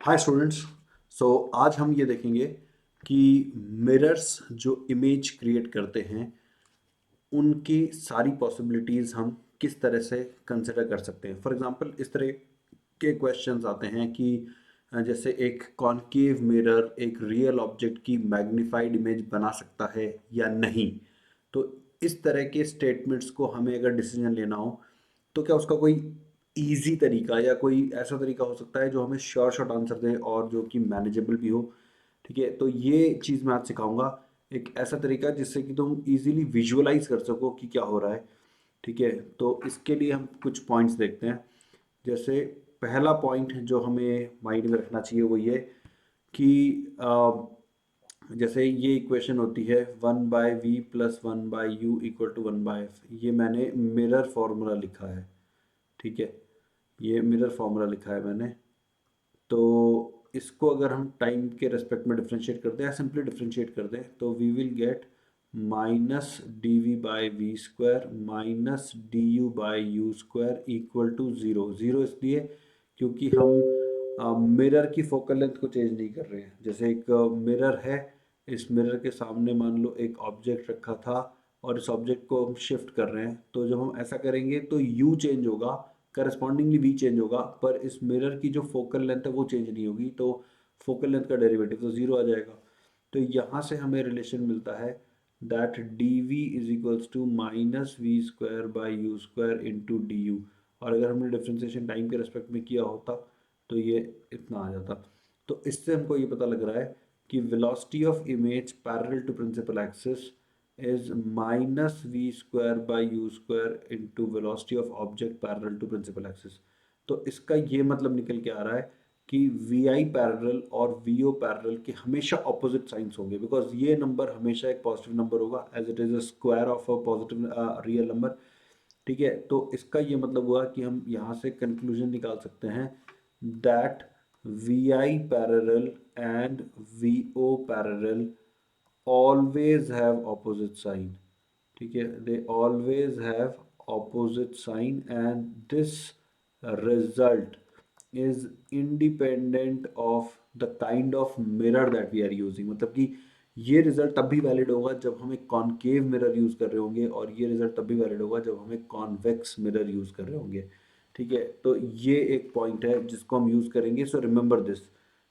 Hi students. आज हम ये देखेंगे कि मिरर्स जो इमेज क्रिएट करते हैं उनकी सारी पॉसिबिलिटीज़ हम किस तरह से कंसिडर कर सकते हैं। फॉर एग्जांपल इस तरह के क्वेश्चंस आते हैं कि जैसे एक कॉनकेव मिरर एक रियल ऑब्जेक्ट की मैग्नीफाइड इमेज बना सकता है या नहीं। तो इस तरह के स्टेटमेंट्स को हमें अगर डिसीजन लेना हो तो क्या उसका कोई ईज़ी तरीका या कोई ऐसा तरीका हो सकता है जो हमें श्योर शॉर्ट आंसर दे और जो कि मैनेजेबल भी हो। ठीक है, तो ये चीज़ मैं आज सिखाऊंगा, एक ऐसा तरीका जिससे कि तुम इजीली विजुअलाइज कर सको कि क्या हो रहा है। ठीक है, तो इसके लिए हम कुछ पॉइंट्स देखते हैं। जैसे पहला पॉइंट जो हमें माइंड में रखना चाहिए वो ये कि जैसे ये इक्वेशन होती है 1/v+1/u=1/f। ये मैंने मिरर फार्मूला लिखा है। ठीक है, ये मिरर फार्मूला लिखा है मैंने। तो इसको अगर हम टाइम के रेस्पेक्ट में डिफरेंशिएट कर दें या सिंपली डिफरेंशिएट कर दें तो we will get -dv/v² -du/u² = 0। Zero इसलिए क्योंकि हम मिरर की फोकल लेंथ को चेंज नहीं कर रहे हैं। जैसे एक मिरर है, इस मिरर के सामने मान लो एक ऑब्जेक्ट रखा था और इस ऑब्जेक्ट को हम शिफ्ट कर रहे हैं, तो जब हम ऐसा करेंगे तो u चेंज होगा, करस्पॉन्डिंगली v चेंज होगा, पर इस मिरर की जो फोकल लेंथ है वो चेंज नहीं होगी। तो फोकल लेंथ का डेरिवेटिव तो ज़ीरो आ जाएगा। तो यहाँ से हमें रिलेशन मिलता है दैट dv = -v² / u² × और अगर हमने डिफ्रेंसिएशन टाइम के रेस्पेक्ट में किया होता तो ये इतना आ जाता। तो इससे हमको ये पता लग रहा है कि velocity of image parallel to principal axis is -v² / u² into velocity of object parallel to principal axis। तो इसका ये मतलब निकल के आ रहा है कि वी आई पैरेलल और वी ओ पैरेलल के हमेशा ऑपोजिट साइंस होंगे, बिकॉज ये नंबर हमेशा एक पॉजिटिव नंबर होगा as it is a square of a positive real number. ठीक है, तो इसका ये मतलब हुआ कि हम यहाँ से कंक्लूजन निकाल सकते हैं that V I parallel and V O parallel always have opposite sign। ठीक है, they always have opposite sign and this result is independent of the kind of mirror that we are using। मतलब कि ये result तब भी valid होगा जब हम एक कॉनकेव मिरर यूज़ कर रहे होंगे और ये रिजल्ट तब भी वैलिड होगा जब हम एक कॉन्वेक्स मिरर यूज़ कर रहे होंगे। ठीक है, तो ये एक पॉइंट है जिसको हम यूज़ करेंगे, सो रिमेंबर दिस।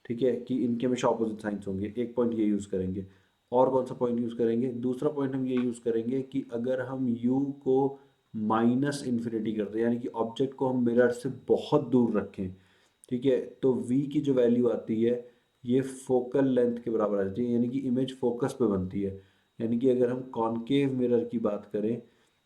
ठीक है, कि इनके हमेशा ऑपोजिट साइंस होंगे। एक पॉइंट ये यूज़ करेंगे। और कौन सा पॉइंट यूज़ करेंगे? दूसरा पॉइंट हम ये यूज़ करेंगे कि अगर हम u को माइनस इन्फिनिटी कर दें, यानी कि ऑब्जेक्ट को हम मिरर से बहुत दूर रखें, ठीक है, तो v की जो वैल्यू आती है ये फोकल लेंथ के बराबर आ जाती है, यानी कि इमेज फोकस पे बनती है। यानी कि अगर हम कॉनकेव मिरर की बात करें,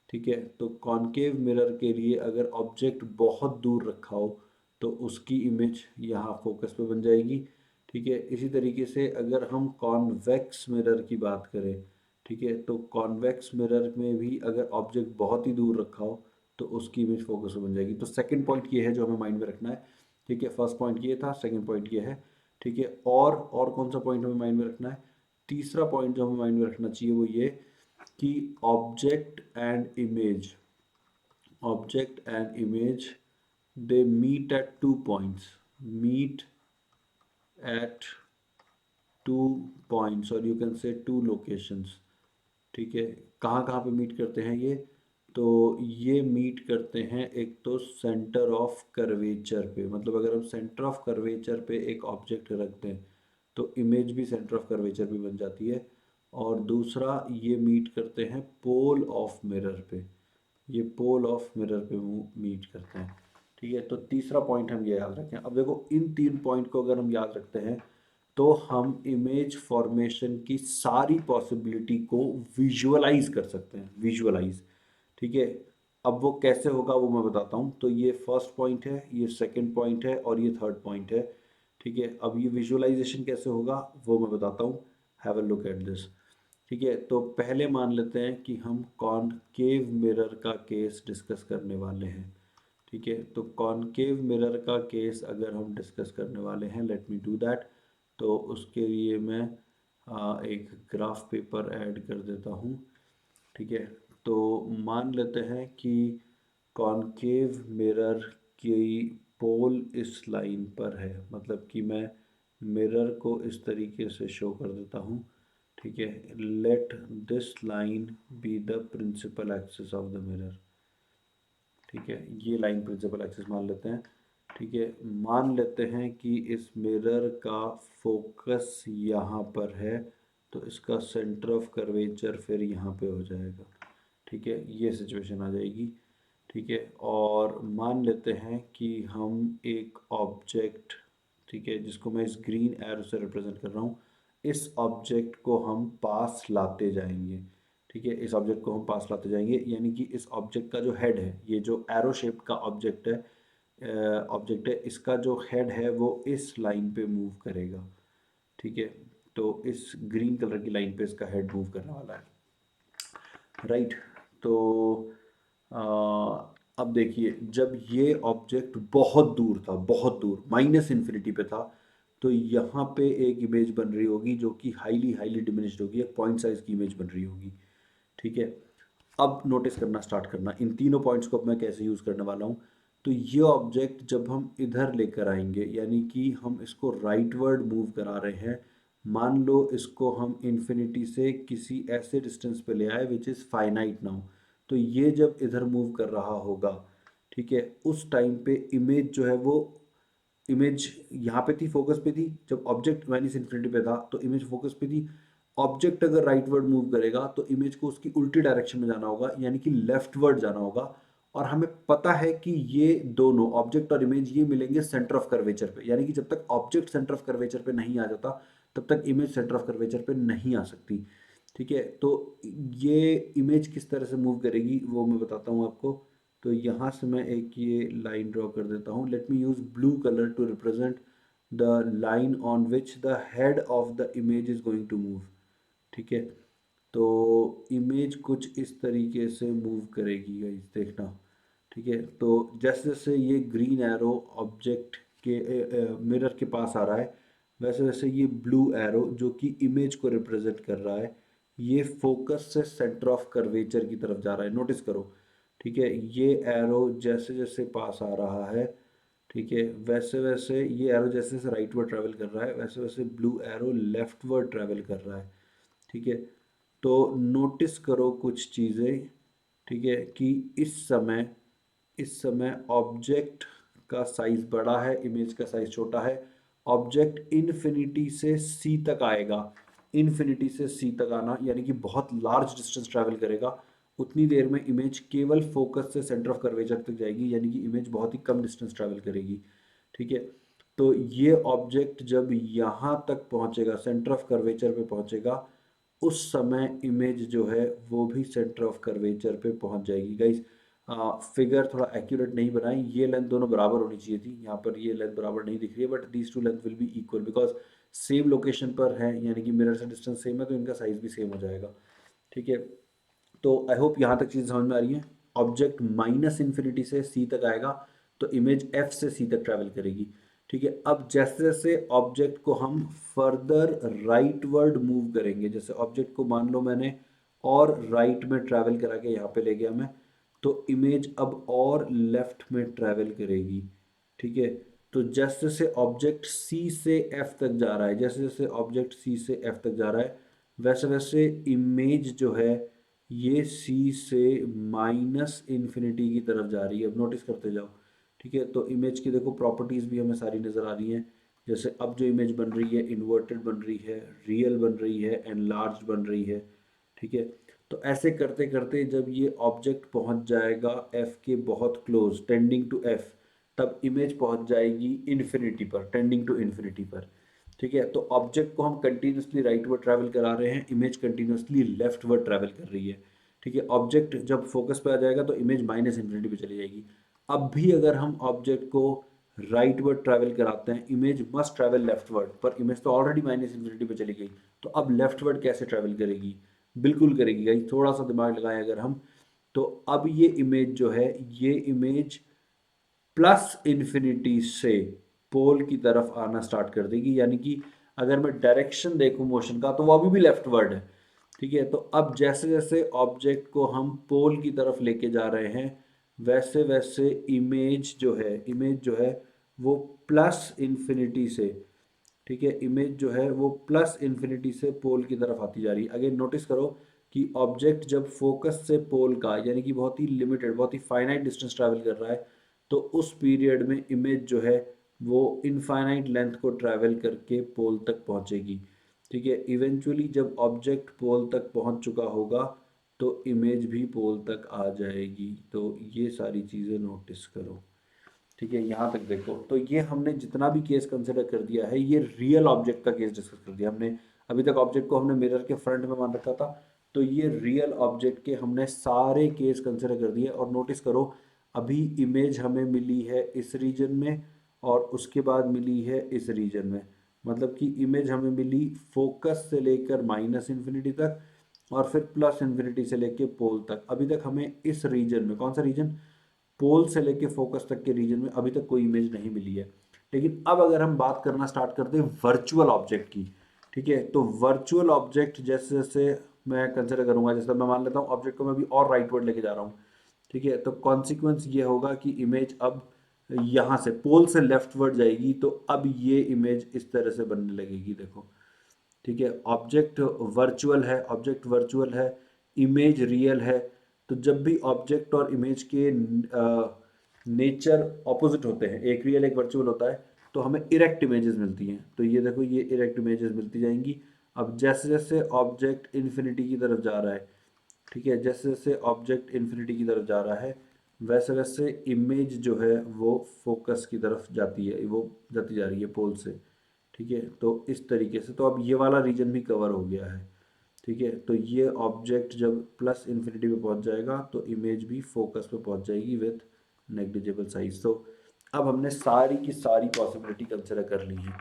ठीक है, तो कॉनकेव मिरर के लिए अगर ऑब्जेक्ट बहुत दूर रखा हो तो उसकी इमेज यहाँ फोकस पे बन जाएगी। ठीक है, इसी तरीके से अगर हम कॉन्वेक्स मिरर की बात करें, ठीक है, तो कॉन्वेक्स मिरर में भी अगर ऑब्जेक्ट बहुत ही दूर रखा हो तो उसकी इमेज फोकस पे बन जाएगी। तो सेकंड पॉइंट ये है जो हमें माइंड में रखना है। ठीक है, फर्स्ट पॉइंट ये था, सेकंड पॉइंट ये है। ठीक है, और कौन सा पॉइंट हमें माइंड में रखना है? तीसरा पॉइंट जो हमें माइंड में रखना चाहिए वो ये कि object and image they meet at 2 points, meet at 2 points, और यू कैन से 2 locations। ठीक है, कहाँ कहाँ पे मीट करते हैं ये? तो ये मीट करते हैं एक तो सेंटर ऑफ कर्वेचर पे, मतलब अगर हम सेंटर ऑफ कर्वेचर पे एक ऑब्जेक्ट रख दें तो इमेज भी सेंटर ऑफ कर्वेचर पे बन जाती है। और दूसरा ये मीट करते हैं पोल ऑफ मिरर पे, ये पोल ऑफ मिरर पे मीट करते हैं। ठीक है, तो तीसरा पॉइंट हम ये याद रखें। अब देखो इन तीन पॉइंट को अगर हम याद रखते हैं तो हम इमेज फॉर्मेशन की सारी पॉसिबिलिटी को विजुअलाइज कर सकते हैं, विजुअलाइज। ठीक है, अब वो कैसे होगा वो मैं बताता हूँ। तो ये फर्स्ट पॉइंट है, ये सेकंड पॉइंट है और ये थर्ड पॉइंट है। ठीक है, अब ये विजुअलाइजेशन कैसे होगा वो मैं बताता हूँ। Have a look at this. ठीक है, तो पहले मान लेते हैं कि हम कॉनकेव मिरर का केस डिस्कस करने वाले हैं। ठीक है, तो कॉनकेव मिरर का केस अगर हम डिस्कस करने वाले हैं, लेट मी डू दैट। तो उसके लिए मैं एक ग्राफ पेपर ऐड कर देता हूँ। ठीक है, तो मान लेते हैं कि कॉनकेव मिरर की पोल इस लाइन पर है, मतलब कि मैं मिरर को इस तरीके से शो कर देता हूँ, ठीक है। Let this line be the principal axis of the mirror, ठीक है। ये लाइन प्रिंसिपल एक्सिस मान लेते हैं, ठीक है। मान लेते हैं कि इस मिरर का फोकस यहाँ पर है, तो इसका सेंटर ऑफ कर्वेचर फिर यहाँ पे हो जाएगा, ठीक है। ये सिचुएशन आ जाएगी, ठीक है। और मान लेते हैं कि हम एक ऑब्जेक्ट, ठीक है, जिसको मैं इस ग्रीन एरो से रिप्रेजेंट कर रहा हूँ, इस ऑब्जेक्ट को हम पास लाते जाएंगे, ठीक है। इस ऑब्जेक्ट को हम पास लाते जाएंगे, यानी कि इस ऑब्जेक्ट का जो हेड है, ये जो एरो शेप का ऑब्जेक्ट है, इसका जो हेड है वो इस लाइन पे मूव करेगा, ठीक है। तो इस ग्रीन कलर की लाइन पे इसका हेड मूव करने वाला है, राइट। तो आ, अब देखिए, जब ये ऑब्जेक्ट बहुत दूर था, बहुत दूर माइनस इन्फिनिटी पे था, तो यहाँ पे एक इमेज बन रही होगी जो कि हाईली हाईली डिमिनिश्ड होगी, एक पॉइंट साइज की इमेज बन रही होगी, ठीक है। अब नोटिस करना स्टार्ट करना, इन तीनों पॉइंट्स को अब मैं कैसे यूज़ करने वाला हूँ। तो ये ऑब्जेक्ट जब हम इधर लेकर आएंगे, यानी कि हम इसको राइटवर्ड मूव करा रहे हैं, मान लो इसको हम इन्फिनिटी से किसी ऐसे डिस्टेंस पे ले आए विच इज़ फाइनाइट नाउ, तो ये जब इधर मूव कर रहा होगा, ठीक है, उस टाइम पे इमेज जो है वो, इमेज यहाँ पे थी, फोकस पे थी, जब ऑब्जेक्ट माइनस इन्फिनिटी पे था तो इमेज फोकस पे थी। ऑब्जेक्ट अगर राइटवर्ड मूव करेगा तो इमेज को उसकी उल्टी डायरेक्शन में जाना होगा, यानी कि लेफ्टवर्ड जाना होगा। और हमें पता है कि ये दोनों ऑब्जेक्ट और इमेज ये मिलेंगे सेंटर ऑफ कर्वेचर पे, यानी कि जब तक ऑब्जेक्ट सेंटर ऑफ कर्वेचर पे नहीं आ जाता तब तक इमेज सेंटर ऑफ कर्वेचर पे नहीं आ सकती, ठीक है। तो ये इमेज किस तरह से मूव करेगी वो मैं बताता हूँ आपको। तो यहाँ से मैं एक ये लाइन ड्रॉ कर देता हूँ, let me use blue colour to represent the line on which the head of the image is going to move, ठीक है। तो इमेज कुछ इस तरीके से मूव करेगी गाइस, देखना, ठीक है। तो जैसे जैसे ये ग्रीन एरो ऑब्जेक्ट के मिरर के पास आ रहा है, वैसे वैसे ये ब्लू एरो जो कि इमेज को रिप्रेजेंट कर रहा है, ये फोकस से सेंटर ऑफ कर्वेचर की तरफ जा रहा है, नोटिस करो, ठीक है। ये एरो जैसे जैसे पास आ रहा है, ठीक है, वैसे वैसे ये एरो जैसे जैसे राइटवर्ड ट्रैवल कर रहा है, वैसे वैसे ब्लू एरो लेफ्टवर्ड ट्रैवल कर रहा है, ठीक है। तो नोटिस करो कुछ चीज़ें, ठीक है, कि इस समय ऑब्जेक्ट का साइज बड़ा है, इमेज का साइज छोटा है। ऑब्जेक्ट इन्फिनिटी से सी तक आएगा, इन्फिनिटी से सी तक आना यानी कि बहुत लार्ज डिस्टेंस ट्रैवल करेगा, उतनी देर में इमेज केवल फोकस से सेंटर ऑफ कर्वेचर तक जाएगी, यानी कि इमेज बहुत ही कम डिस्टेंस ट्रैवल करेगी, ठीक है। तो ये ऑब्जेक्ट जब यहाँ तक पहुँचेगा, सेंटर ऑफ कर्वेचर पे पहुँचेगा, उस समय इमेज जो है वो भी सेंटर ऑफ कर्वेचर पे पहुंच जाएगी गाइस। फिगर थोड़ा एक्यूरेट नहीं बनाई, ये लेंथ दोनों बराबर होनी चाहिए थी, यहाँ पर ये लेंथ बराबर नहीं दिख रही है, but these two length will be equal because same location पर है, यानी कि मिरर से डिस्टेंस सेम है तो इनका साइज भी सेम हो जाएगा, ठीक है। तो आई होप यहाँ तक चीज़ समझ में आ रही है। ऑब्जेक्ट माइनस इन्फिनिटी से सी तक आएगा तो इमेज एफ से सी तक ट्रैवल करेगी, ठीक है। अब जैसे जैसे ऑब्जेक्ट को हम फर्दर राइटवर्ड मूव करेंगे, जैसे ऑब्जेक्ट को मान लो मैंने और राइट में ट्रैवल करा के यहाँ पे ले गया मैं, तो इमेज अब और लेफ्ट में ट्रैवल करेगी, ठीक है। तो जैसे जैसे ऑब्जेक्ट सी से एफ तक जा रहा है, जैसे जैसे ऑब्जेक्ट सी से एफ तक जा रहा है, वैसे वैसे इमेज जो है ये सी से माइनस इन्फिनिटी की तरफ जा रही है। अब नोटिस करते जाओ, ठीक है। तो इमेज की देखो प्रॉपर्टीज़ भी हमें सारी नज़र आ रही हैं, जैसे अब जो इमेज बन रही है इन्वर्टेड बन रही है, रियल बन रही है, एनलार्ज बन रही है, ठीक है। तो ऐसे करते करते जब ये ऑब्जेक्ट पहुंच जाएगा एफ के बहुत क्लोज, टेंडिंग टू एफ, तब इमेज पहुंच जाएगी इन्फिनिटी पर, टेंडिंग टू इन्फिनिटी पर, ठीक है। तो ऑब्जेक्ट को हम कंटिन्यूसली राइटवर्ड ट्रैवल करा रहे हैं, इमेज कंटिन्यूसली लेफ्टवर्ड ट्रैवल कर रही है, ठीक है। ऑब्जेक्ट जब फोकस पे आ जाएगा तो इमेज माइनस इन्फिनिटी पे चली जाएगी। अब भी अगर हम ऑब्जेक्ट को राइटवर्ड ट्रैवल कराते हैं, इमेज मस्ट ट्रैवल लेफ्टवर्ड, पर इमेज तो ऑलरेडी माइनस इन्फिनिटी पे चली गई, तो अब लेफ्टवर्ड कैसे ट्रैवल करेगी? बिल्कुल करेगी गाइस, थोड़ा सा दिमाग लगाएं अगर हम। तो अब ये इमेज जो है, ये इमेज प्लस इन्फिनिटी से पोल की तरफ आना स्टार्ट कर देगी, यानी कि अगर मैं डायरेक्शन देखूं मोशन का तो वो अभी भी लेफ्टवर्ड है, ठीक है। तो अब जैसे जैसे ऑब्जेक्ट को हम पोल की तरफ लेके जा रहे हैं, वैसे वैसे इमेज जो है वो प्लस इन्फिनिटी से, ठीक है, इमेज जो है वो प्लस इन्फिनिटी से पोल की तरफ आती जा रही है। अगेन नोटिस करो कि ऑब्जेक्ट जब फोकस से पोल का यानी कि बहुत ही लिमिटेड, बहुत ही फाइनाइट डिस्टेंस ट्रैवल कर रहा है, तो उस पीरियड में इमेज जो है वो इनफाइनाइट लेंथ को ट्रैवल करके पोल तक पहुंचेगी। ठीक है, इवेंचुअली जब ऑब्जेक्ट पोल तक पहुंच चुका होगा तो इमेज भी पोल तक आ जाएगी। तो ये सारी चीज़ें नोटिस करो। ठीक है, यहाँ तक देखो। तो ये हमने जितना भी केस कंसिडर कर दिया है, ये रियल ऑब्जेक्ट का केस डिस्कस कर दिया हमने। अभी तक ऑब्जेक्ट को हमने मिरर के फ्रंट में मान रखा था, तो ये रियल ऑब्जेक्ट के हमने सारे केस कंसिडर कर दिए। और नोटिस करो, अभी इमेज हमें मिली है इस रीजन में और उसके बाद मिली है इस रीजन में। मतलब कि इमेज हमें मिली फोकस से लेकर माइनस इन्फिनिटी तक और फिर प्लस इन्फिनिटी से लेकर पोल तक। अभी तक हमें इस रीजन में, कौन सा रीजन, पोल से लेके फोकस तक के रीजन में अभी तक कोई इमेज नहीं मिली है। लेकिन अब अगर हम बात करना स्टार्ट करते हैं वर्चुअल ऑब्जेक्ट की, ठीक है, तो वर्चुअल ऑब्जेक्ट जैसे जैसे मैं कंसिडर करूंगा, जैसे मैं मान लेता हूँ ऑब्जेक्ट को मैं अभी और राइटवर्ड लेके जा रहा हूँ। ठीक है, तो कॉन्सिक्वेंस ये होगा कि इमेज अब यहाँ से पोल से लेफ्टवर्ड जाएगी, तो अब ये इमेज इस तरह से बनने लगेगी, देखो। ठीक है, ऑब्जेक्ट वर्चुअल है, ऑब्जेक्ट वर्चुअल है, इमेज रियल है। तो जब भी ऑब्जेक्ट और इमेज के नेचर ऑपोजिट होते हैं, एक रियल एक वर्चुअल होता है, तो हमें इरेक्ट इमेजेस मिलती हैं। तो ये देखो, ये इरेक्ट इमेजेस मिलती जाएंगी। अब जैसे जैसे ऑब्जेक्ट इन्फिनिटी की तरफ जा रहा है, ठीक है, जैसे जैसे ऑब्जेक्ट इन्फिनिटी की तरफ जा रहा है, वैसे वैसे इमेज जो है वो फोकस की तरफ जाती है, वो जाती जा रही है पोल से। ठीक है, तो इस तरीके से तो अब ये वाला रीजन भी कवर हो गया है। ठीक है, तो ये ऑब्जेक्ट जब प्लस इन्फिनिटी पे पहुंच जाएगा तो इमेज भी फोकस पे पहुंच जाएगी विथ नेग्लिजिबल साइज। तो अब हमने सारी की सारी पॉसिबिलिटी कंसिडर कर ली है।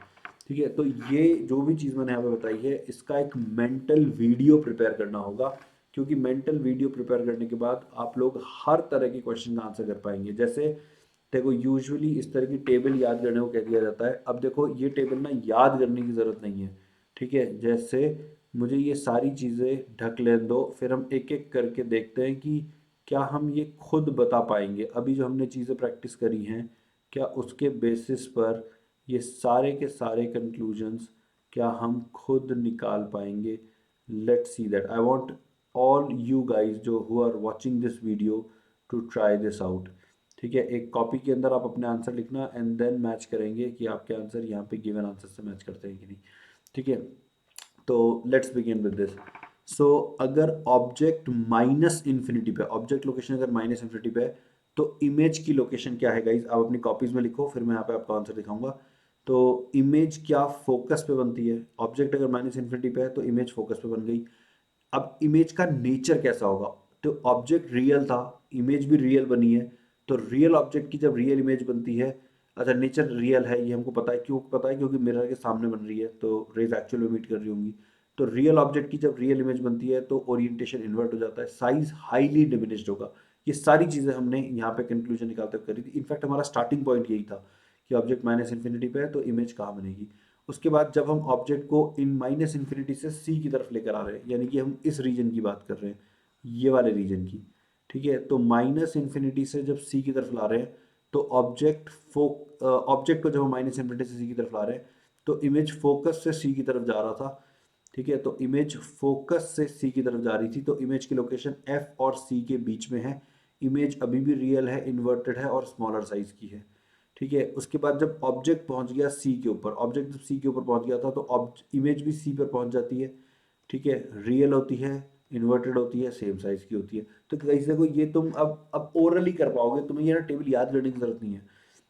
ठीक है, तो ये जो भी चीज़ मैंने यहाँ पे बताई है, इसका एक मेंटल वीडियो प्रिपेयर करना होगा, क्योंकि मेंटल वीडियो प्रिपेयर करने के बाद आप लोग हर तरह के क्वेश्चन का आंसर कर पाएंगे। जैसे देखो, यूजुअली इस तरह की टेबल याद करने को कह दिया जाता है। अब देखो, ये टेबल ना याद करने की ज़रूरत नहीं है। ठीक है, जैसे मुझे ये सारी चीज़ें ढक लेने दो, फिर हम एक एक करके देखते हैं कि क्या हम ये खुद बता पाएंगे। अभी जो हमने चीज़ें प्रैक्टिस करी हैं, क्या उसके बेसिस पर ये सारे के सारे कंक्लूजन्स क्या हम खुद निकाल पाएंगे। Let's see that. I want all you guys जो who are watching this video to try this out. ठीक है, एक कॉपी के अंदर आप अपने आंसर लिखना एंड देन मैच करेंगे कि आपके आंसर यहाँ पे गिवन आंसर से मैच करते हैं कि नहीं। ठीक है, तो लेट्स बिगिन विद दिस। सो अगर ऑब्जेक्ट माइनस इन्फिनिटी पे, ऑब्जेक्ट लोकेशन अगर माइनस इन्फिनिटी पे है, तो इमेज की लोकेशन क्या है गाइज, आप अपनी कॉपीज में लिखो, फिर मैं यहाँ पे आपका आंसर दिखाऊंगा। तो इमेज क्या फोकस पे बनती है, ऑब्जेक्ट अगर माइनस इन्फिनिटी पे है तो इमेज फोकस पे बन गई। अब इमेज का नेचर कैसा होगा, तो ऑब्जेक्ट रियल था, इमेज भी रियल बनी है। तो रियल ऑब्जेक्ट की जब रियल इमेज बनती है, अच्छा नेचर रियल है ये हमको पता है, क्यों पता है, क्योंकि मिरर के सामने बन रही है तो रेज एक्चुअल में मीट कर रही होंगी। तो रियल ऑब्जेक्ट की जब रियल इमेज बनती है तो ओरिएंटेशन इन्वर्ट हो जाता है, साइज हाईली डिमिनिश्ड होगा। ये सारी चीज़ें हमने यहाँ पे कंक्लूजन निकालते हुए करी थी। इनफैक्ट हमारा स्टार्टिंग पॉइंट यही था कि ऑब्जेक्ट माइनस इन्फिनिटी पे है तो इमेज कहाँ बनेगी। उसके बाद जब हम ऑब्जेक्ट को इन माइनस इन्फिनिटी से सी की तरफ लेकर आ रहे हैं, यानी कि हम इस रीजन की बात कर रहे हैं, ये वाले रीजन की। ठीक है, तो माइनस इन्फिनिटी से जब सी की तरफ ला रहे हैं, तो ऑब्जेक्ट को जब हम माइनस इन्फिनिटी से सी की तरफ ला रहे हैं, तो इमेज फोकस से सी की तरफ जा रहा था। ठीक है, तो इमेज फोकस से सी की तरफ जा रही थी, तो इमेज की लोकेशन एफ और सी के बीच में है। इमेज अभी भी रियल है, इन्वर्टेड है और स्मॉलर साइज की है। ठीक है, उसके बाद जब ऑब्जेक्ट पहुंच गया सी के ऊपर, ऑब्जेक्ट जब सी के ऊपर पहुंच गया था तो इमेज भी सी पर पहुंच जाती है। ठीक है, रियल होती है, इन्वर्टेड होती है, सेम साइज की होती है। तो गाइस देखो, ये तुम अब ओरली कर पाओगे, तुम्हें ये ना टेबल याद करने की जरूरत नहीं है।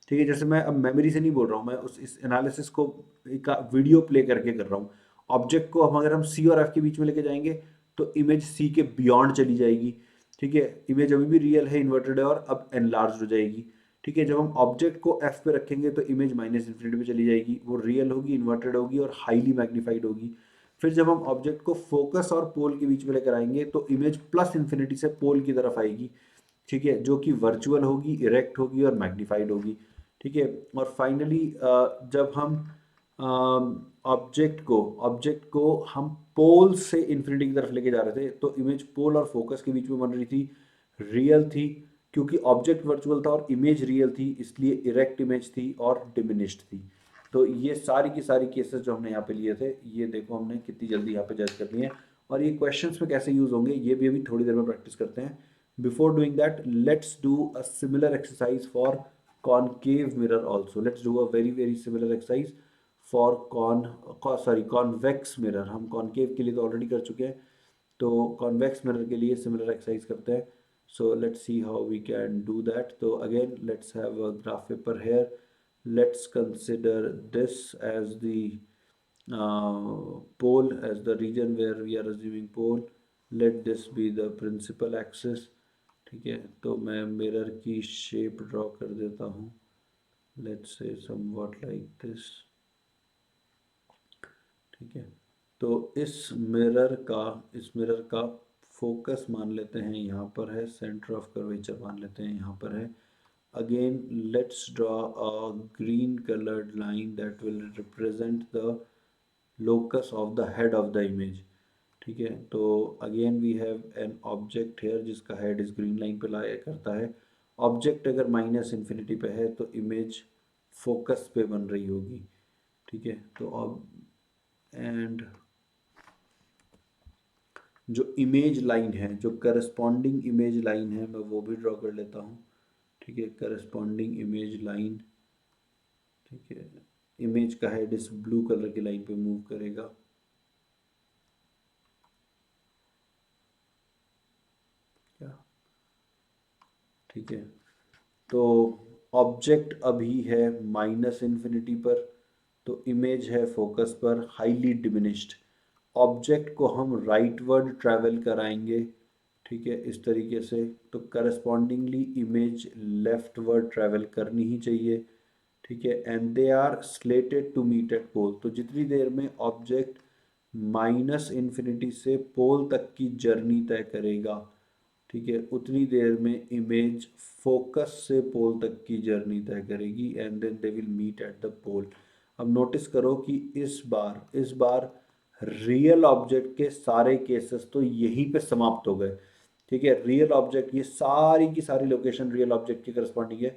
ठीक है, जैसे मैं अब मेमोरी से नहीं बोल रहा हूँ, मैं उस इस एनालिसिस को एक वीडियो प्ले करके कर रहा हूँ। ऑब्जेक्ट को हम अगर हम सी और एफ के बीच में लेके जाएंगे तो इमेज सी के बियॉन्ड चली जाएगी। ठीक है, इमेज अभी भी रियल है, इन्वर्टेड है और अब एनलार्ज हो जाएगी। ठीक है, जब हम ऑब्जेक्ट को एफ पे रखेंगे तो इमेज माइनस इन्फिनिटी पे चली जाएगी, वो रियल होगी, इन्वर्टेड होगी और हाईली मैग्नीफाइड होगी। फिर जब हम ऑब्जेक्ट को फोकस और पोल के बीच में लेकर आएंगे तो इमेज प्लस इन्फिनिटी से पोल की तरफ आएगी। ठीक है, जो कि वर्चुअल होगी, इरेक्ट होगी और मैग्नीफाइड होगी। ठीक है, और फाइनली जब हम ऑब्जेक्ट को हम पोल से इन्फिनिटी की तरफ लेके जा रहे थे, तो इमेज पोल और फोकस के बीच में बन रही थी, रियल थी, क्योंकि ऑब्जेक्ट वर्चुअल था और इमेज रियल थी, इसलिए इरेक्ट इमेज थी और डिमिनिश्ड थी। तो ये सारी की सारी केसेस जो हमने यहाँ पे लिए थे, ये देखो हमने कितनी जल्दी यहाँ पे जज कर लिए हैं। और ये क्वेश्चंस में कैसे यूज होंगे ये भी अभी थोड़ी देर में प्रैक्टिस करते हैं। Before doing that, let's do a similar exercise for concave mirror also. Let's do a very very similar exercise for convex mirror. हम कॉनकेव के लिए तो ऑलरेडी कर चुके हैं, तो कॉन्वेक्स मिरर के लिए सिमिलर एक्सरसाइज करते हैं। So let's see how we can do that. So again, let's have a graph paper here. Let's consider this as the pole, as the region where we are assuming pole. Let this be the principal axis. ठीक है, तो मैं mirror की shape draw कर देता हूँ। Let's say somewhat like this. ठीक है, तो इस मिरर का फोकस मान लेते हैं यहाँ पर है, सेंटर ऑफ कर्वेचर मान लेते हैं यहाँ पर है। Again let's draw a green coloured line that will represent the locus of the head of the image. ठीक है, तो again we have an object here जिसका हेड इस ग्रीन लाइन पे लाया करता है। ऑब्जेक्ट अगर माइनस इन्फिनिटी पे है तो इमेज फोकस पे बन रही होगी। ठीक है, तो अब एंड जो इमेज लाइन है, जो करस्पॉन्डिंग इमेज लाइन है, मैं वो भी ड्रॉ कर लेता हूँ। ठीक है, करस्पॉन्डिंग इमेज लाइन। ठीक है, इमेज का हेड इस ब्लू कलर की लाइन पे मूव करेगा। क्या, ठीक है, तो ऑब्जेक्ट अभी है माइनस इन्फिनिटी पर, तो इमेज है फोकस पर, हाईली डिमिनिश्ड। ऑब्जेक्ट को हम राइटवर्ड ट्रैवल कराएंगे। ठीक है, इस तरीके से, तो करस्पॉन्डिंगली इमेज लेफ्टवर्ड ट्रैवल करनी ही चाहिए। ठीक है, and they are slated to meet at pole. तो जितनी देर में ऑब्जेक्ट माइनस इन्फिनिटी से पोल तक की जर्नी तय करेगा, ठीक है, उतनी देर में इमेज फोकस से पोल तक की जर्नी तय करेगी and then they will meet at the pole. अब नोटिस करो कि इस बार रियल ऑब्जेक्ट के सारे केसेस तो यहीं पे समाप्त हो गए। ठीक है, रियल ऑब्जेक्ट, ये सारी की सारी लोकेशन रियल ऑब्जेक्ट के करस्पॉन्डिंग है।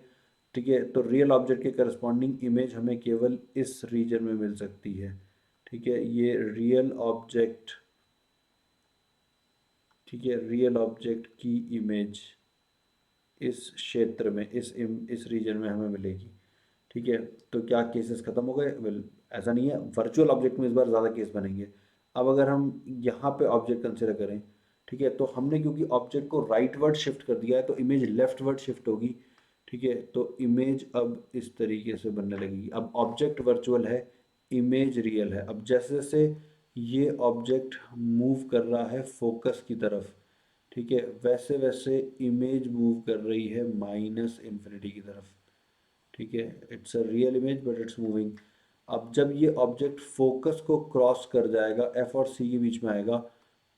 ठीक है, तो रियल ऑब्जेक्ट के करस्पॉन्डिंग इमेज हमें केवल इस रीजन में मिल सकती है। ठीक है, ये रियल ऑब्जेक्ट, ठीक है, रियल ऑब्जेक्ट की इमेज इस क्षेत्र में, इस रीजन में हमें मिलेगी। ठीक है, तो क्या केसेस खत्म हो गए? वेल, ऐसा नहीं है, वर्चुअल ऑब्जेक्ट में इस बार ज़्यादा केस बनेंगे। अब अगर हम यहाँ पे ऑब्जेक्ट कंसिडर करें, ठीक है, तो हमने क्योंकि ऑब्जेक्ट को राइटवर्ड शिफ्ट कर दिया है तो इमेज लेफ्टवर्ड शिफ्ट होगी। ठीक है, तो इमेज अब इस तरीके से बनने लगेगी। अब ऑब्जेक्ट वर्चुअल है, इमेज रियल है। अब जैसे जैसे ये ऑब्जेक्ट मूव कर रहा है फोकस की तरफ, ठीक है, वैसे वैसे इमेज मूव कर रही है माइनस इन्फिनिटी की तरफ। ठीक है, it's a real image but it's moving. अब जब ये ऑब्जेक्ट फोकस को क्रॉस कर जाएगा, एफ और सी के बीच में आएगा,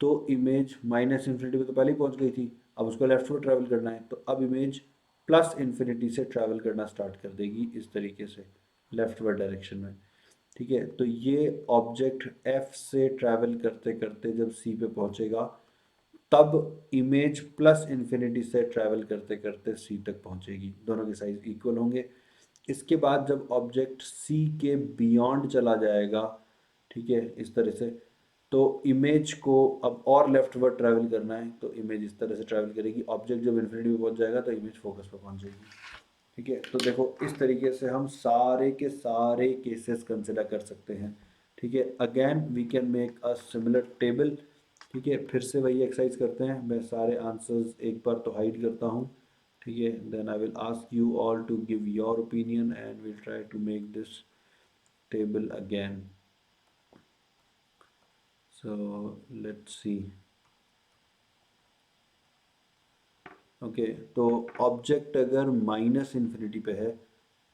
तो इमेज माइनस इन्फिनिटी पे तो पहले ही पहुंच गई थी, अब उसको लेफ्ट में ट्रैवल करना है, तो अब इमेज प्लस इन्फिनिटी से ट्रैवल करना स्टार्ट कर देगी इस तरीके से, लेफ्टवर्ड डायरेक्शन में। ठीक है, तो ये ऑब्जेक्ट एफ से ट्रैवल करते करते जब सी पे पहुंचेगा, तब इमेज प्लस इन्फिनिटी से ट्रैवल करते करते सी तक पहुंचेगी, दोनों के साइज इक्वल होंगे। इसके बाद जब ऑब्जेक्ट सी के बियॉन्ड चला जाएगा, ठीक है, इस तरह से, तो इमेज को अब और लेफ्टवर्ड ट्रैवल करना है, तो इमेज इस तरह से ट्रैवल करेगी। ऑब्जेक्ट जब इन्फिनिटी पे पहुंच जाएगा तो इमेज फोकस पर पहुंच जाएगी। ठीक है, तो देखो इस तरीके से हम सारे के सारे केसेस कंसिडर कर सकते हैं। ठीक है, again we can make a similar table. ठीक है, फिर से वही एक्सरसाइज करते हैं, मैं सारे आंसर्स एक बार तो हाइड करता हूँ। ठीक है, then I will ask you all to give your opinion and will try to make this table again. So let's see. Okay, तो ऑब्जेक्ट अगर माइनस इन्फिनिटी पे है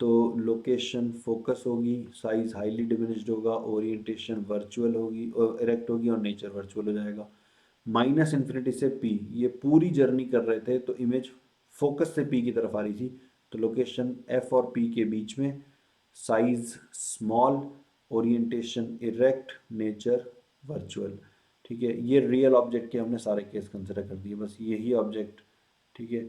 तो लोकेशन फोकस होगी, साइज हाईली डिमिनिश्ड होगा, ओरिएंटेशन वर्चुअल होगी, erect होगी, और नेचर वर्चुअल हो जाएगा। माइनस इन्फिनिटी से पी, ये पूरी जर्नी कर रहे थे तो इमेज फोकस से पी की तरफ आ रही थी, तो लोकेशन एफ और पी के बीच में, size small, orientation erect, nature virtual. ठीक है, ये रियल ऑब्जेक्ट के हमने सारे केस कंसिडर कर दिए, बस यही ऑब्जेक्ट। ठीक है,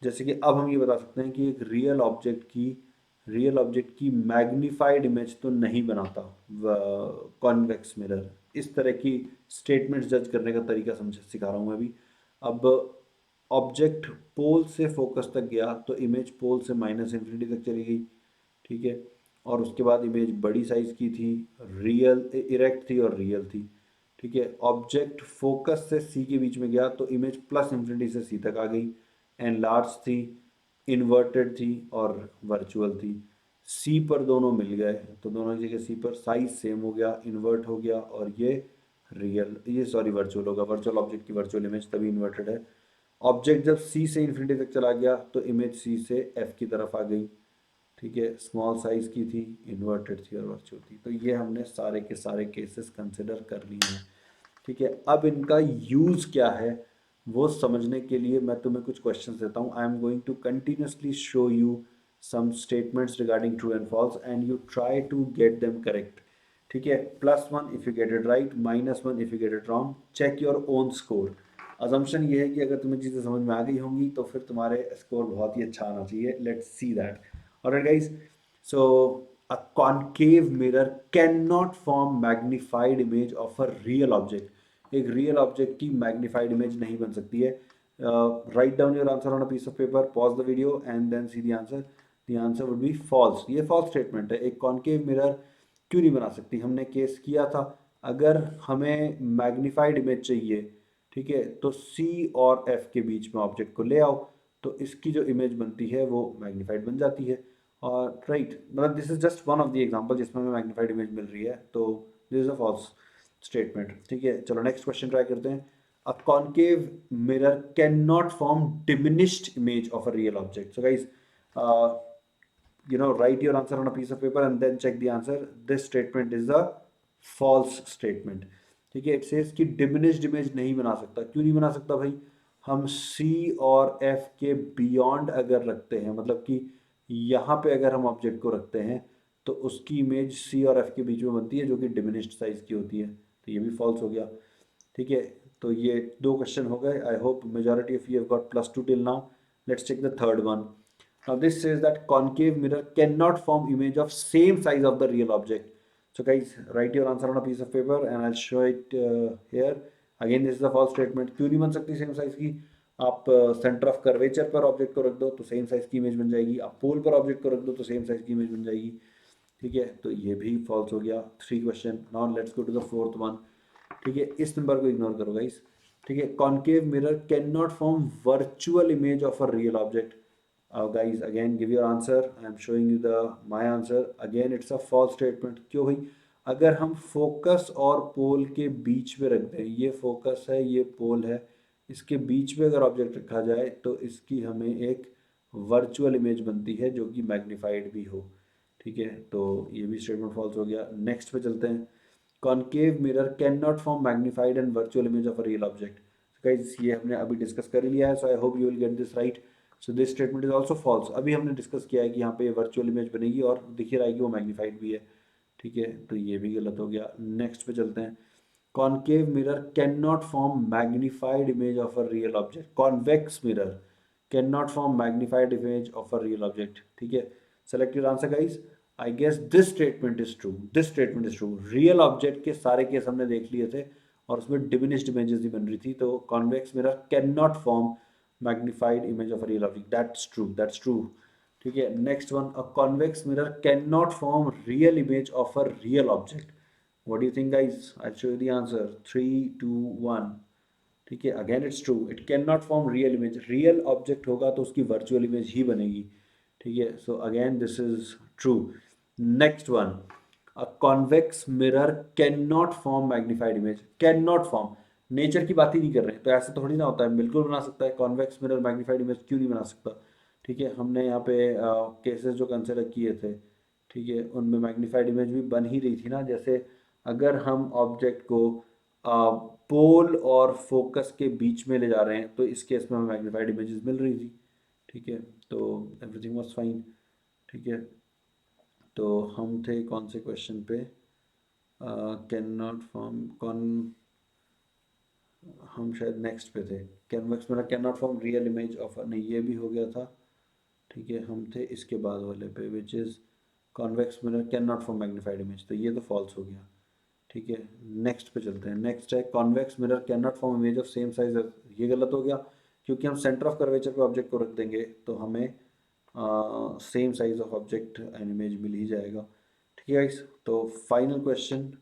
जैसे कि अब हम ये बता सकते हैं कि एक रियल ऑब्जेक्ट की मैग्नीफाइड इमेज तो नहीं बनाता कॉन्वेक्स मिरर। इस तरह की स्टेटमेंट्स जज करने का तरीका समझ सिखा रहा हूँ मैं अभी। अब ऑब्जेक्ट पोल से फोकस तक गया तो इमेज पोल से माइनस इन्फिनिटी तक चली गई, ठीक है। और उसके बाद इमेज बड़ी साइज की थी, रियल इरेक्ट थी और रियल थी, ठीक है। ऑब्जेक्ट फोकस से सी के बीच में गया तो इमेज प्लस इन्फिनिटी से सी तक आ गई, एंड लार्ज थी, इन्वर्टेड थी और वर्चुअल थी। सी पर दोनों मिल गए तो दोनों की जगह सी पर साइज सेम हो गया, इन्वर्ट हो गया, और ये सॉरी वर्चुअल होगा, वर्चुअल ऑब्जेक्ट की वर्चुअल इमेज तभी इन्वर्टेड है। ऑब्जेक्ट जब सी से इन्फिनिटी तक चला गया तो इमेज सी से एफ की तरफ आ गई, ठीक है। स्मॉल साइज की थी, इन्वर्टेड थी और वर्चुअल थी। तो ये हमने सारे के सारे केसेस कंसिडर कर लिए हैं, ठीक है। अब इनका यूज़ क्या है वो समझने के लिए मैं तुम्हें कुछ क्वेश्चंस देता हूँ। I am going to continuously show you some statements regarding true and false and you try to get them correct, ठीक है। +1 if you get it right, -1 if you get it wrong, check your own score. Assumption ये है कि अगर तुम्हें चीज़ें समझ में आ गई होंगी तो फिर तुम्हारे स्कोर बहुत ही अच्छा आना चाहिए। Let's see that. Alright guys, so a concave mirror cannot form magnified image of a real object। एक रियल ऑब्जेक्ट की मैग्नीफाइड इमेज नहीं बन सकती है। Write down your answer on a piece of paper, pause the video and then see the answer would be false. ये false statement है। एक concave mirror क्यों नहीं बना सकती? हमने केस किया था, अगर हमें मैग्नीफाइड इमेज चाहिए, ठीक है, तो सी और एफ के बीच में ऑब्जेक्ट को ले आओ तो इसकी जो इमेज बनती है वो मैग्नीफाइड बन जाती है। और राइट, मतलब this is just one of the example जिसमें हमें मैग्नीफाइड इमेज मिल रही है, तो this is a false statement, ठीक है। चलो नेक्स्ट क्वेश्चन ट्राई करते हैं। A concave mirror can not form diminished image of a real object. So guys, write your answer on a piece of paper and then check the answer. This statement is a false statement, ठीक है। It says कि diminished image नहीं बना सकता। क्यों नहीं बना सकता भाई? हम सी और एफ के बियॉन्ड अगर रखते हैं, मतलब कि यहाँ पे अगर हम ऑब्जेक्ट को रखते हैं तो उसकी इमेज सी और एफ के बीच में बनती है जो कि डिमिनिश्ड साइज की होती है, तो ये भी फॉल्स हो गया, ठीक है। तो ये दो क्वेश्चन हो गए। I hope majority of you have got +2 till now. Let's check the third one. Now this says that concave mirror cannot form image of same size of the real object. So guys, write your answer on a piece of paper and I'll show it here. Again, this is a false statement. क्यों नहीं बन सकती same size की? आप centre of curvature पर object को रख दो तो सेम साइज की इमेज बन जाएगी, आप पोल पर ऑब्जेक्ट को रख दो तो सेम साइज की इमेज बन जाएगी, ठीक है। तो ये भी फॉल्स हो गया। 3 question. Now let's go to the fourth one, ठीक है। इस नंबर को इग्नोर करो गाइस, ठीक है। Concave mirror can not form virtual image of a real object. Guys, again give your answer. I am showing you the my answer. Again it's a false statement। क्यों भाई? अगर हम focus और पोल के बीच में रख दें, ये फोकस है ये पोल है, इसके बीच में अगर ऑब्जेक्ट रखा जाए तो इसकी हमें एक वर्चुअल इमेज बनती है जो कि मैग्नीफाइड भी हो, ठीक है। तो ये भी स्टेटमेंट फॉल्स हो गया। नेक्स्ट पे चलते हैं। Concave mirror can not form magnified and virtual image of a real object. Guys ये हमने अभी डिस्कस कर लिया है, so I hope you will get this right. So this statement is also false. अभी हमने डिस्कस किया है कि यहाँ पे वर्चुअल इमेज बनेगी और दिख रहा है कि वो मैग्नीफाइड भी है, ठीक है। तो ये भी गलत हो गया। नेक्स्ट पे चलते हैं। Concave mirror can not form magnified image of a real object. Convex mirror can not form magnified image of a real object, ठीक है। Select your answer guys. I guess this statement is true. This statement is true. Real object के सारे case हमने देख लिए थे और उसमें डिमिनिश्ड इमेजेस ही बन रही थी, तो convex mirror can not form magnified image of a real object। That's true, that's true, ठीक है। Next one. A convex mirror can not form real image of a real object. What do you think guys? I show you the answer. 3 2 1, ठीक है। Again it's true, it can not form real image. Real object होगा तो उसकी virtual image ही बनेगी, ठीक है। So again this is true. Next one. A convex mirror can not form magnified image. Can not form, nature की बात ही नहीं कर रहे हैं, तो ऐसे थोड़ी ना होता है, बिल्कुल बना सकता है। कॉन्वेक्स मिरर मैग्नीफाइड इमेज क्यों नहीं बना सकता? ठीक है, हमने यहाँ पे केसेस जो कंसिडर किए थे, ठीक है, उनमें मैग्नीफाइड इमेज भी बन ही रही थी ना। जैसे अगर हम ऑब्जेक्ट को पोल और फोकस के बीच में ले जा रहे हैं तो इस केस में हमें मैग्नीफाइड इमेजेस मिल रही थी, ठीक है। तो एवरीथिंग वाज फाइन, ठीक है। तो हम थे कौन से क्वेश्चन पे? कैन नॉट फॉर्म कॉन हम शायद नेक्स्ट पे थे। Convex mirror can not form real image of, नहीं ये भी हो गया था। ठीक है, हम थे इसके बाद वाले पे which is convex mirror can not form magnified image, तो ये तो फॉल्स हो गया। ठीक है, नेक्स्ट पे चलते हैं। नेक्स्ट है convex mirror can not form image of same size, ये गलत हो गया क्योंकि हम सेंटर ऑफ कर्वेचर पे ऑब्जेक्ट को रख देंगे तो हमें same size of object and image मिल ही जाएगा। ठीक है गाइस, तो final question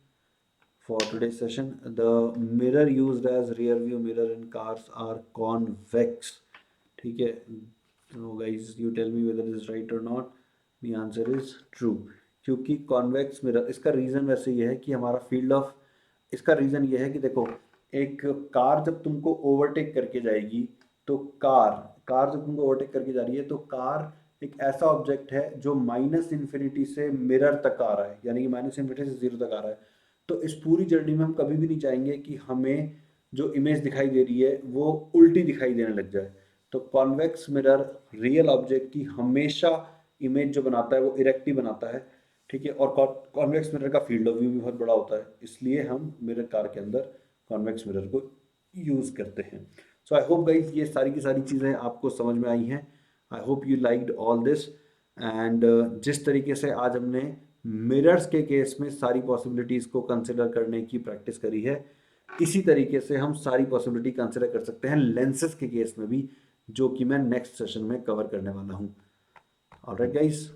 for today's session, the mirror used as rear view mirror in cars are convex। ठीक है, so guys you tell me whether this is right or not। the answer is true, क्योंकि convex mirror, इसका reason वैसे ये है कि हमारा field of, इसका रीज़न ये है कि देखो, एक कार जब तुमको ओवरटेक करके जाएगी तो कार कार जब तुमको ओवरटेक करके जा रही है तो कार एक ऐसा ऑब्जेक्ट है जो माइनस इन्फिनिटी से मिरर तक आ रहा है, यानी कि माइनस इन्फिनिटी से जीरो तक आ रहा है। तो इस पूरी जर्नी में हम कभी भी नहीं चाहेंगे कि हमें जो इमेज दिखाई दे रही है वो उल्टी दिखाई देने लग जाए। तो कॉन्वेक्स मिरर रियल ऑब्जेक्ट की हमेशा इमेज जो बनाता है वो इरेक्ट ही बनाता है। ठीक है, और कॉन्वेक्स मिरर का फील्ड ऑफ व्यू भी बहुत बड़ा होता है, इसलिए हम मिरर कार के अंदर कॉन्वेक्स मिरर को यूज़ करते हैं। सो आई होप गाइज ये सारी की सारी चीज़ें आपको समझ में आई हैं। आई hope you liked all this. And जिस तरीके से आज हमने मिरर्स के केस में सारी पॉसिबिलिटीज़ को कंसिडर करने की प्रैक्टिस करी है, इसी तरीके से हम सारी पॉसिबिलिटी कंसिडर कर सकते हैं लेंसेज के केस में भी, जो कि मैं नेक्स्ट सेशन में कवर करने वाला हूँ। Alright guys.